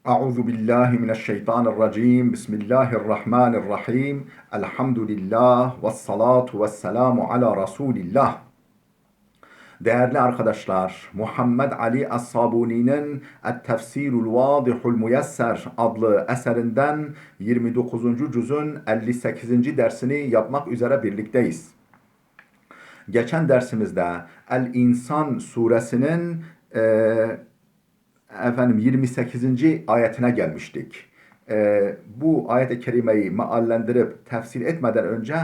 Euzu billahi mineşşeytanirracim. Bismillahirrahmanirrahim. Elhamdülillah ve salatu ve selamu ala Resulillah. Değerli arkadaşlar, Muhammed Ali As-Sabuni'nin Et-Tefsirul Vadihul Muyesser adlı eserinden 29. cüzün 58. dersini yapmak üzere birlikteyiz. Geçen dersimizde El-İnsan suresinin 28. ayetine gelmiştik. Bu ayet-i kerimeyi meallendirip tefsir etmeden önce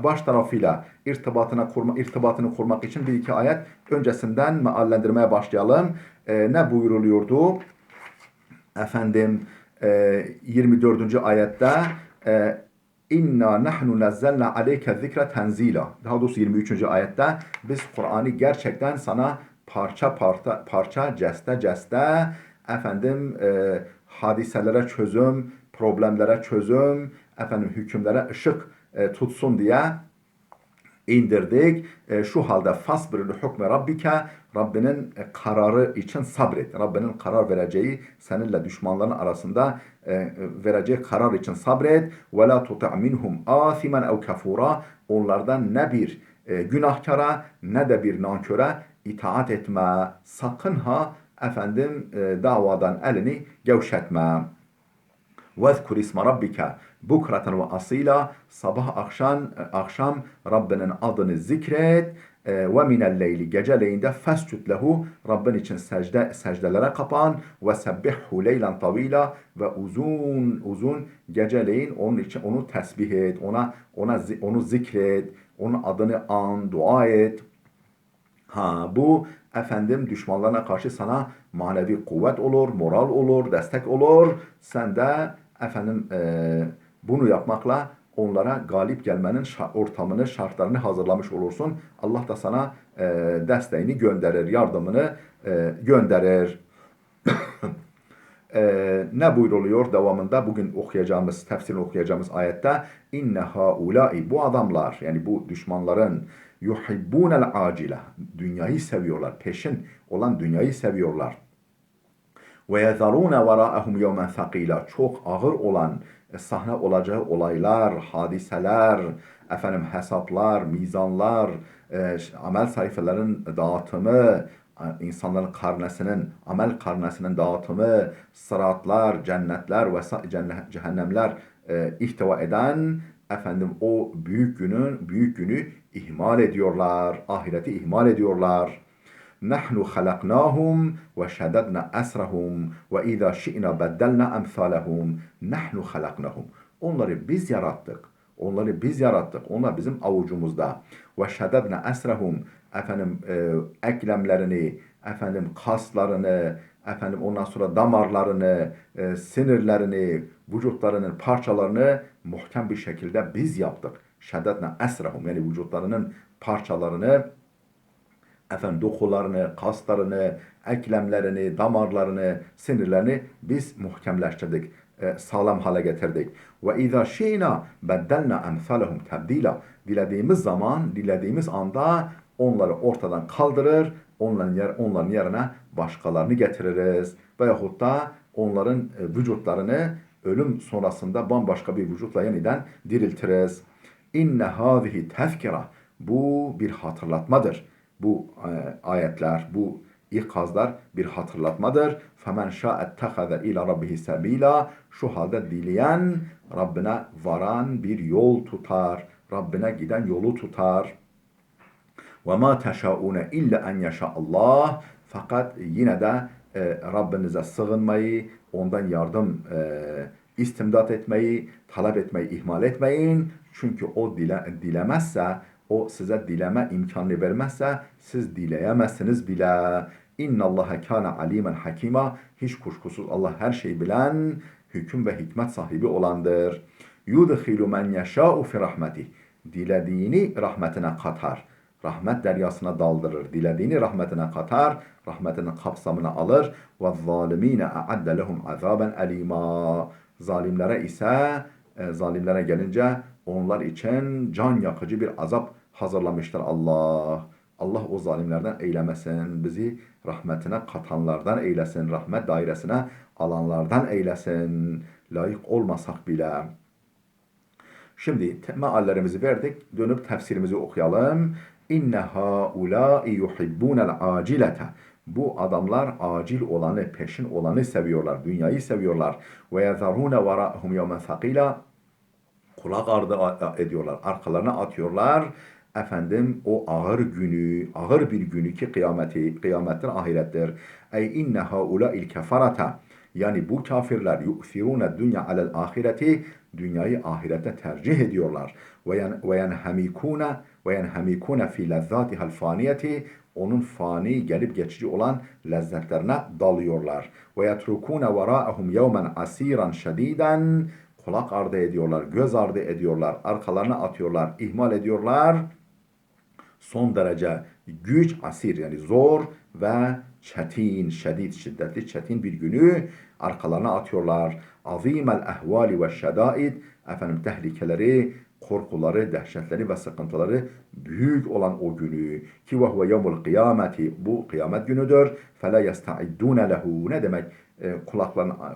baş tarafıyla irtibatını kurmak için bir iki ayet öncesinden meallendirmeye başlayalım. Ne buyuruluyordu? 24. ayette İnna nahnu nazzalna aleyke zikra tenzila. Daha doğrusu 23. ayette biz Kur'an'ı gerçekten sana parça ceste hadiselere çözüm, problemlere çözüm, hükümlere ışık tutsun diye indirdik. Şu halde fasbir li hukme rabbike, Rabbinin kararı için sabret. Rabbinin karar vereceği, seninle düşmanların arasında vereceği karar için sabret. Ve la tuti' minhum asimen ev kafura. Onlardan ne bir günahkara ne de bir nanköre itaat etme. Sakın ha davadan elini gevşetme. وَذْكُرْ اسْمَ رَبِّكَ bukraten ve asila, sabah akşam Rabbinin adını zikret. Ve minel leyli, geceleyin fescud lehu, Rabbin için secdelere kapan. Ve sebbihhu leylen tavila, ve uzun geceleyin onun için onu tesbih et, onu zikret, onun adını an, dua et. Bu düşmanlarına karşı sana manevi kuvvet olur, moral olur, destek olur. Sen de bunu yapmakla onlara galip gelmenin ortamını, şartlarını hazırlamış olursun. Allah da sana desteğini gönderir, yardımını gönderir. Ne buyruluyor devamında? Bugün okuyacağımız, tefsirini okuyacağımız ayette inne haulai, bu adamlar, yani bu düşmanların yuhibbunel acile, dünyayı seviyorlar, peşin olan dünyayı seviyorlar. Ve yezarune veraehum yevmen thakila, çok ağır olan sahne olacağı olaylar, hadiseler, hesaplar, mizanlar, amel sayfaların dağıtımı, insanların amel karnesinin dağıtımı, sıratlar, cennetler ve cehennemler ihtiva eden o büyük günü ihmal ediyorlar, ahireti ihmal ediyorlar. Nahnu halaknahum ve şeddedna esrahum ve izâ şi'na beddelna emsalahum. Nahnu halaknahum. Onları biz yarattık. Onlar bizim avucumuzda. Ve şeddedna esrahum. Eklemlerini, kaslarını, ondan sonra damarlarını, sinirlerini, vücutlarının parçalarını muhkem bir şekilde biz yaptık. Şeddedna esrahum, yani vücutlarının parçalarını, dokularını, kaslarını, eklemlerini, damarlarını, sinirlerini biz muhkemleştirdik, sağlam hale getirdik. Ve izâ şi'nâ beddelnâ emsâlehum tebdîlâ. Dilediğimiz anda onları ortadan kaldırır, onların yerine başkalarını getiririz. Veyahut da onların vücutlarını ölüm sonrasında bambaşka bir vücutla yeniden diriltiriz. İnne hâzihi tezkira. Bu bir hatırlatmadır. Bu ayetler, bu ikazlar bir hatırlatmadır. فَمَنْ شَاءَ اتَّخَذَ اِلَى رَبِّهِ سَب۪يلًا. Şu halde dileyen Rabbine varan bir yol tutar. Rabbine giden yolu tutar. وَمَا تَشَاءُونَ اِلَّا اَنْ يَشَاءَ اللّٰهِ. Fakat yine de Rabbinize sığınmayı, ondan yardım istimdat etmeyi, talep etmeyi ihmal etmeyin. Çünkü o dilemezse, o size dileme imkanını vermezse siz dileyemezsiniz bile. İnna Allaha kana alimen hakima. Hiç kuşkusuz Allah her şeyi bilen, hüküm ve hikmet sahibi olandır. Yudhilu men yeşâ'u fi rahmetih. Dilediğini rahmetine katar. Rahmet deryasına daldırır. Dilediğini rahmetine katar. Rahmetinin kapsamına alır. Ve zalimine a'adde lehum azaben elîmâ. Zalimlere gelince onlar için can yakıcı bir azap hazırlamıştır Allah. Allah o zalimlerden eylemesin. Bizi rahmetine katanlardan eylesin. Rahmet dairesine alanlardan eylesin. Layık olmasak bile. Şimdi meallerimizi verdik. Dönüp tefsirimizi okuyalım. İnne haulâi yuhibbûnel acilete. Bu adamlar acil olanı, peşin olanı seviyorlar. Dünyayı seviyorlar. Ve yezarûne verâhum yevmen sakîlâ. Kulak ardı ediyorlar. Arkalarına atıyorlar. Efendim o ağır günü, ağır bir günü ki kıyamettir, ahirettir. Ey inne haulâil kefarata. Yani bu kafirler yu'firûne dünya alel ahireti, dünyayı ahirete tercih ediyorlar. Ve yenhemikûne fi lezzâtihal faniyeti, onun fani gelip geçici olan lezzetlerine dalıyorlar. Ve yetrukûne verâehum yevmen asîran şedîden, kulak ardı ediyorlar, göz ardı ediyorlar, arkalarına atıyorlar, ihmal ediyorlar. Son derece güç, asir yani zor ve çetin, şiddet, şiddetli, çetin bir günü arkalarına atıyorlar. Azimel ehvali ve şedaid, efendim tehlikeleri, korkuları, dehşetleri ve sıkıntıları büyük olan o günü ki ve huve yevmul kıyameti, bu kıyamet günüdür. Fela yestaiddune lehu, ne demek?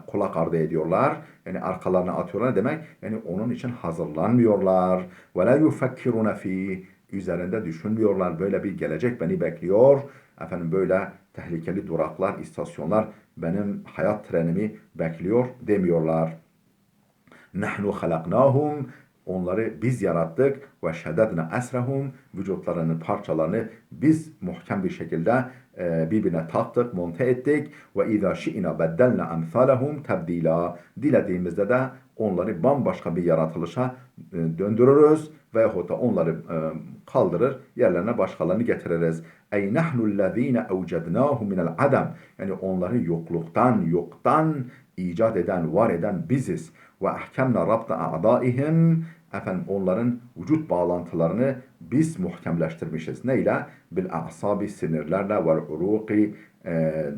Kulak ardı ediyorlar. Yani arkalarına atıyorlar ne demek? Yani onun için hazırlanmıyorlar. Ve la yufekkirune fi, üzerinde düşünmüyorlar. Böyle bir gelecek beni bekliyor. Efendim böyle tehlikeli duraklar, istasyonlar benim hayat trenimi bekliyor demiyorlar. Nahnu halaknahum, onları biz yarattık ve şeddedna esrahum, vücutlarının parçalarını biz muhkem bir şekilde birbirine taktık, monte ettik. Ve izâ şi'na beddelna emsalahum tebdila, dilediğimizde de onları bambaşka bir yaratılışa döndürürüz veyahut da onları kaldırır, yerlerine başkalarını getiririz. Ey nahnu'llezîne evcednâhu minel adam, yani onları yoktan icat eden, var eden biziz. Ve ahkemna rabta a'daihim, efendim onların vücut bağlantılarını biz muhkemleştirmişiz. Neyle? Bil a'sabi, sinirlerle, vel uruqi,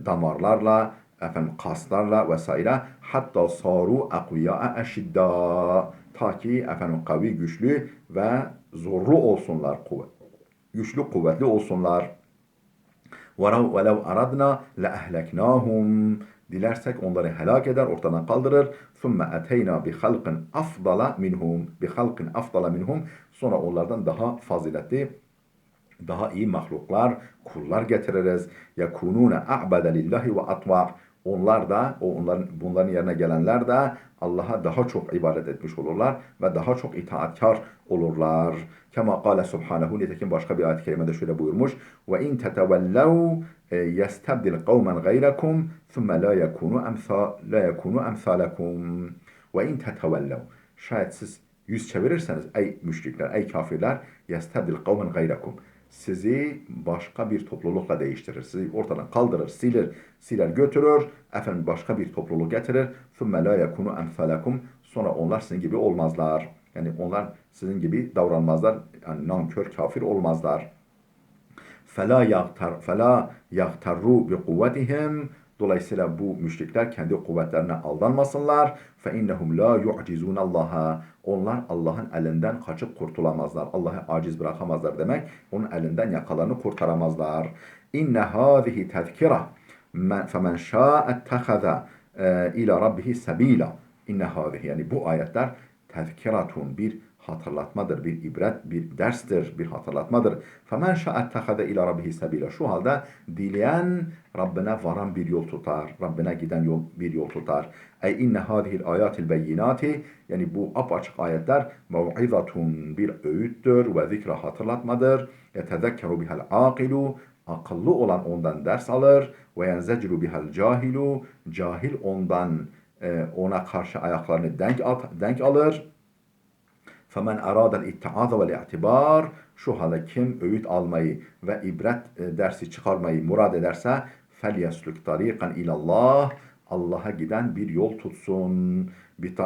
damarlarla, efendim kaslarla vesaire. Hatta saru akviya'a eşidda, ta ki efendim kavi, güçlü ve zorlu olsunlar, güçlü, kuvvetli olsunlar. وَلَوْ أَرَدْنَا لَأَهْلَكْنَاهُمْ, dilersek onları helak eder, ortadan kaldırır. ثُمَّ أَتَيْنَا بِخَلْقٍ أَفْضَلَ مِنْهُمْ, sonra onlardan daha faziletli, daha iyi mahluklar, kullar getiririz. يَكُونُونَ أَعْبَدَ لِلّٰهِ وَأَطْوَعْ, onlar da, bunların yerine gelenler de Allah'a daha çok ibadet etmiş olurlar ve daha çok itaatkar olurlar. Kema kâle subhanehu, nitekim başka bir ayet-i kerimede şöyle buyurmuş. Ve in tetevellev yestabdil kavmen gayrekum thumme la yekunu emsalekum. Ve in tetevellev, şayet siz yüz çevirirseniz ey müşrikler, ey kafirler, yestabdil kavmen gayrekum, sizi başka bir toplulukla değiştirir. Sizi ortadan kaldırır, siler götürür. Efendim başka bir topluluk getirir. ثُمَّ لَا يَكُونُ أَمْثَلَكُمْ, sonra onlar sizin gibi olmazlar. Yani onlar sizin gibi davranmazlar. Yani nankör, kafir olmazlar. فَلَا يَغْتَرُّوا بِقُوَّتِهِمْ, dolayısıyla bu müşrikler kendi kuvvetlerine aldanmasınlar. فَاِنَّهُمْ لَا يُعْجِزُونَ اللّٰهَ, onlar Allah'ın elinden kaçıp kurtulamazlar. Allah'ı aciz bırakamazlar demek. Onun elinden yakalarını kurtaramazlar. İnne hâzihi tezkira femen şâ'e ettehâza ila rabbihi sebîla. İnne hâzihi, yani bu ayetler tezkiratun, bir hatırlatmadır, bir ibret, bir derstir, bir hatırlatmadır. فَمَنْ شَاءَ اتَّخَذَ اِلَى رَبِّهِ سَب۪يلًا, şu halde dileyen Rabbine varan bir yol tutar, Rabbine giden bir yol tutar. Ey inne hâzihil âyâtil beyinâti, yani bu apaçık ayetler mev'izatun, bir öğüttür ve zikra, hatırlatmadır. Yetezekkeru bihel âkilu, akıllı olan ondan ders alır. Ve yenzecru bihel cahilu, cahil ondan ona karşı ayaklarını denk alır. فَمَنْ اَرَادَ الْاِتِّعَاذَ وَالْاِعْتِبَارِ, şu halde kim öğüt almayı ve ibret dersi çıkarmayı murad ederse فَلْيَسْلُكْ طَر۪يقًا اِلَى اللّٰهِ, Allah'a giden bir yol tutsun.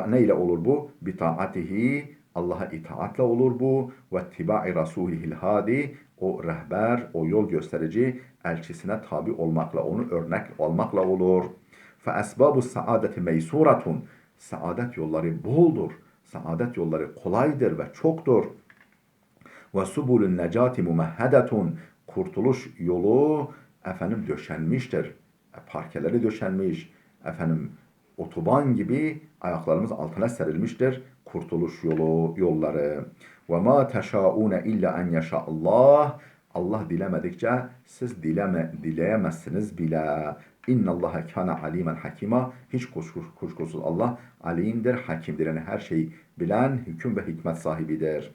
Ne ile olur bu? بِطَاعَتِهِ, Allah'a itaatle olur bu. وَاتِّبَاعِ رَسُولِهِ الْهَادِ, o rehber, o yol gösterici elçisine tabi olmakla, onu örnek almakla olur. فَأَسْبَابُ السَّعَادَةِ مَيْسُورَةٌ, saadet yolları boldur. Saadet yolları kolaydır ve çoktur. Ve subulun necati mumehhedetun, kurtuluş yolu efendim döşenmiştir. Parkeleri döşenmiş. Efendim otoban gibi ayaklarımız altına serilmiştir. Kurtuluş yolları. Ve ma teşaune illa en yeşa Allah. Allah dilemedikçe siz dileyemezsiniz bile. İnnallâhe kâne alîmen hakîmâ. Hiç kuşkusuz Allah alimdir, hakimdir. Yani her şeyi bilen, hüküm ve hikmet sahibidir.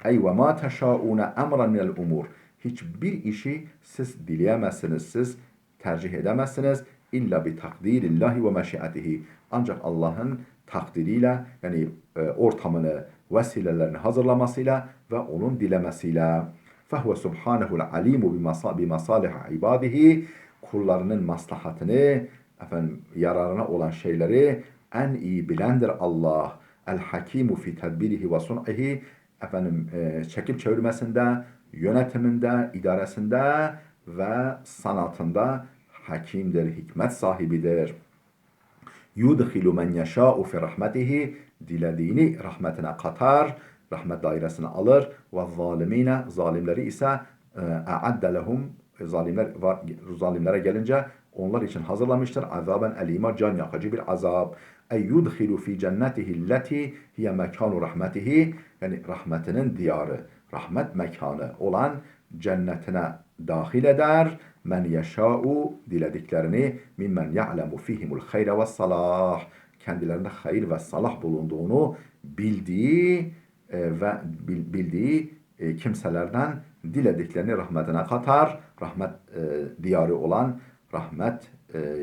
Ey ve ma teşâûne emran minel umur. Hiçbir işi siz dileyemezsiniz, siz tercih edemezsiniz. İlla bi takdirillahi ve meşiatihi. Ancak Allah'ın takdiriyle, yani ortamını, vesilelerini hazırlamasıyla ve onun dilemesiyle. فَهُوَ سُبْحَانَهُ الْعَلِيمُ بِمَصَالِحِ عِبَادِهِ. Kullarının maslahatını, efendim, yararına olan şeyleri en iyi bilendir Allah. El-Hakimu fi tedbirihi ve sun'ihi. Efendim, çekip çevirmesinde, yönetiminde, idaresinde ve sanatında hakimdir, hikmet sahibidir. Yudhilu men yeşâ'u fi rahmetihi. Dilediğini rahmetine katar, rahmet dairesine alır. Ve zalimine, zalimleri ise a'adde lehum, zalimlere gelince onlar için hazırlamıştır. Azaben elima, can yakıcı bir azap. Ey yudhilu fi cennetihi lleti hiye mekanu rahmetihi. Yani rahmetinin diyarı, rahmet mekanı olan cennetine dahil eder. Men yeşâ'u, dilediklerini, mimmen ya'lemu fihimul hayre ve salah. Kendilerinde hayır ve salah bulunduğunu bildiği kimselerden dilediklerini rahmetine katar. Rahmet diyarı olan, rahmet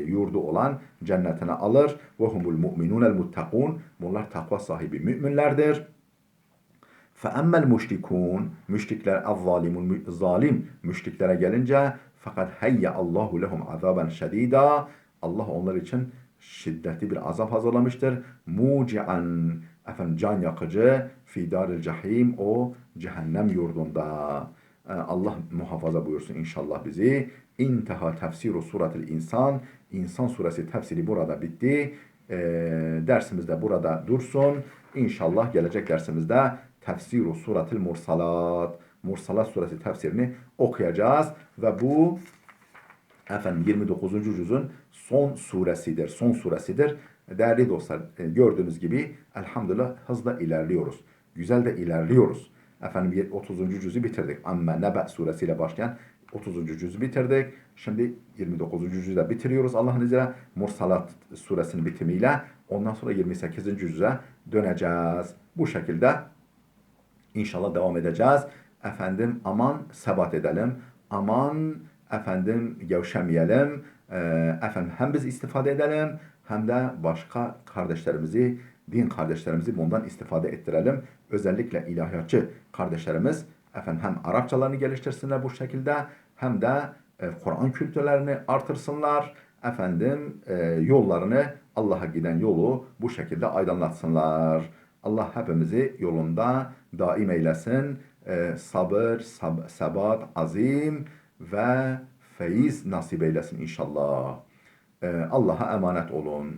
yurdu olan cennetine alır. Ve humul mu'minunel muttakun. Bunlar takva sahibi müminlerdir. فَأَمَّا الْمُشْرِكُونَ. Müşrikler, zalim müşriklere gelince, fakat heyya Allahu lehum azaben şedida. Allah onlar için şiddetli bir azap hazırlamıştır. Muci'an, efendim, can yakıcı, fi daril cehim, o cehennem yurdunda. Allah muhafaza buyursun inşallah bizi. İnteha tefsiru suratil insan. İnsan suresi tefsiri burada bitti. Dersimiz de burada dursun. İnşallah gelecek dersimizde tefsiru suratil mursalat. Mursalat suresi tefsirini okuyacağız ve bu efendim 29. cüzün son suresidir. Değerli dostlar, gördüğünüz gibi elhamdülillah hızla ilerliyoruz. Güzel de ilerliyoruz. Efendim 30. cüzü bitirdik. Amme Nebe suresiyle başlayan 30. cüzü bitirdik. Şimdi 29. cüzü de bitiriyoruz Allah'ın izniyle. Mursalat suresinin bitimiyle. Ondan sonra 28. cüze döneceğiz. Bu şekilde İnşallah devam edeceğiz. Efendim aman sebat edelim. Aman efendim gevşemeyelim. Efendim hem biz istifade edelim hem de başka kardeşlerimizi, din kardeşlerimizi bundan istifade ettirelim. Özellikle ilahiyatçı kardeşlerimiz efendim hem Arapçalarını geliştirsinler bu şekilde hem de Kur'an kültürlerini artırsınlar. Efendim yollarını, Allah'a giden yolu bu şekilde aydınlatsınlar. Allah hepimizi yolunda daim eylesin. Sabır, sebat, azim ve feyiz nasip eylesin inşallah. Allah'a emanet olun.